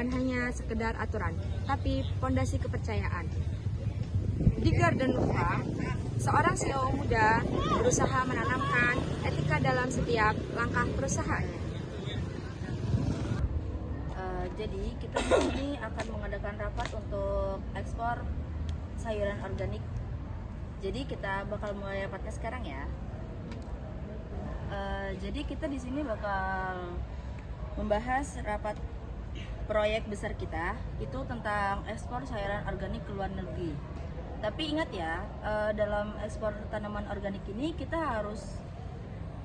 bukan hanya sekedar aturan, tapi pondasi kepercayaan. Di Garden Farm, seorang CEO muda berusaha menanamkan etika dalam setiap langkah perusahaannya. Jadi kita di sini akan mengadakan rapat untuk ekspor sayuran organik. Jadi kita bakal mulai rapatnya sekarang ya. Jadi kita di sini bakal membahas rapat proyek besar kita itu tentang ekspor sayuran organik ke luar negeri. Tapi ingat ya, dalam ekspor tanaman organik ini kita harus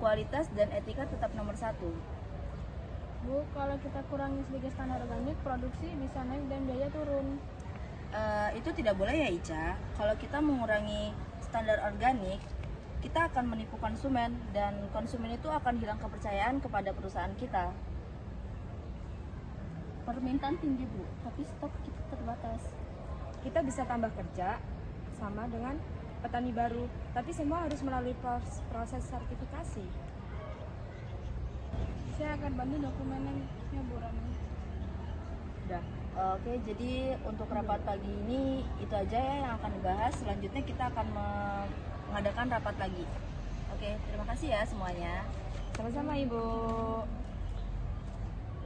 kualitas dan etika tetap nomor satu. Bu, kalau kita kurangi sedikit standar organik, produksi bisa naik dan biaya turun. Itu tidak boleh ya Ica. Kalau kita mengurangi standar organik, kita akan menipu konsumen dan konsumen itu akan hilang kepercayaan kepada perusahaan kita. Permintaan tinggi Bu, tapi stok kita terbatas. Kita bisa tambah kerja sama dengan petani baru, tapi semua harus melalui proses sertifikasi. Saya akan bantu dokumennya Bu Rani. Udah. Oke, jadi untuk rapat pagi ini itu aja ya yang akan dibahas. Selanjutnya kita akan mengadakan rapat lagi. Oke, terima kasih ya semuanya. Sama-sama Ibu.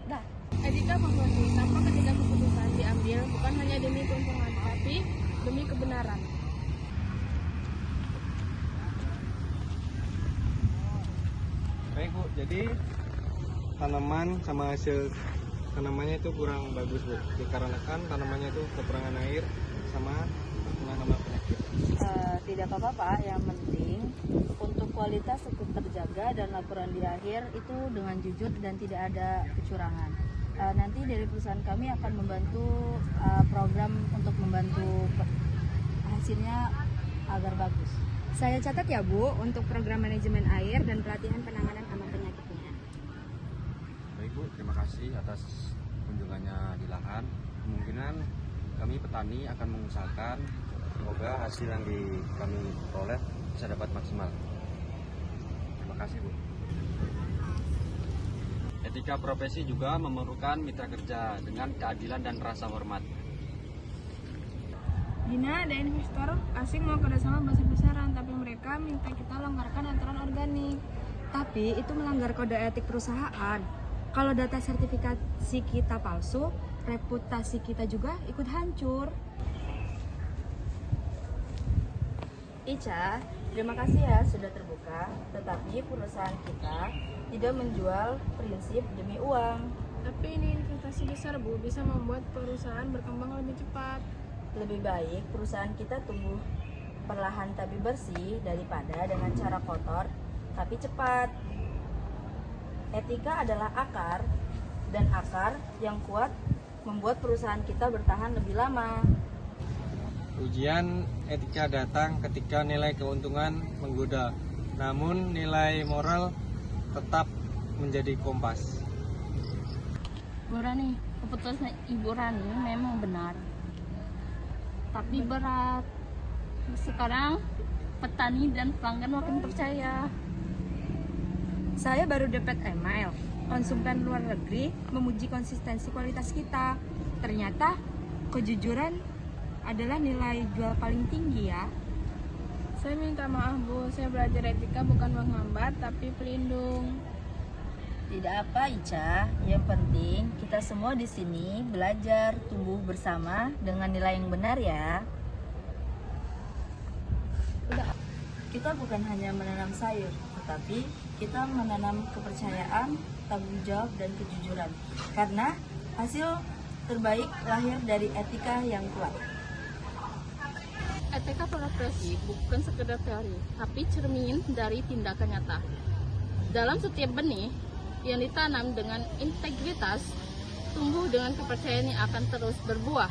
Dah. Etika mengerti tanpa ketika keputusan diambil bukan hanya demi keuntungan, tapi demi kebenaran. Baik Bu, jadi tanaman sama hasil tanamannya itu kurang bagus Bu, dikarenakan tanamannya itu kekurangan air sama terkena penyakit. Tidak apa-apa Pak, yang penting untuk kualitas tetap terjaga dan laporan di akhir itu dengan jujur dan tidak ada kecurangan. Nanti dari perusahaan kami akan membantu program untuk membantu hasilnya agar bagus. Saya catat ya Bu, untuk program manajemen air dan pelatihan penanganan hama penyakitnya. Baik Bu, terima kasih atas kunjungannya di lahan. Kemungkinan kami petani akan mengusahakan semoga hasil yang kami peroleh bisa dapat maksimal. Terima kasih Bu. Etika profesi juga memerlukan mitra kerja dengan keadilan dan rasa hormat. Dina ada investor asing mau kerjasama besar-besaran, tapi mereka minta kita longgarkan aturan organik. Tapi itu melanggar kode etik perusahaan. Kalau data sertifikasi kita palsu, reputasi kita juga ikut hancur. Ica, terima kasih ya sudah terbuka, tetapi perusahaan kita tidak menjual prinsip demi uang. Tapi ini investasi besar Bu, bisa membuat perusahaan berkembang lebih cepat. Lebih baik perusahaan kita tumbuh perlahan tapi bersih daripada dengan cara kotor tapi cepat. Etika adalah akar, dan akar yang kuat membuat perusahaan kita bertahan lebih lama. Ujian etika datang ketika nilai keuntungan menggoda, namun nilai moral tetap menjadi kompas. Bu Rani, keputusan Ibu Rani memang benar, tapi berat. Sekarang petani dan pelanggan makin percaya. Saya baru dapat email, konsultan luar negeri memuji konsistensi kualitas kita. Ternyata kejujuran adalah nilai jual paling tinggi ya. Saya minta maaf Bu, saya belajar etika bukan menghambat tapi pelindung. Tidak apa Ica, yang penting kita semua di sini belajar tumbuh bersama dengan nilai yang benar ya. Kita bukan hanya menanam sayur, tetapi kita menanam kepercayaan, tanggung jawab, dan kejujuran. Karena hasil terbaik lahir dari etika yang kuat. Etika profesi bukan sekedar teori, tapi cermin dari tindakan nyata. Dalam setiap benih yang ditanam dengan integritas, tumbuh dengan kepercayaan yang akan terus berbuah.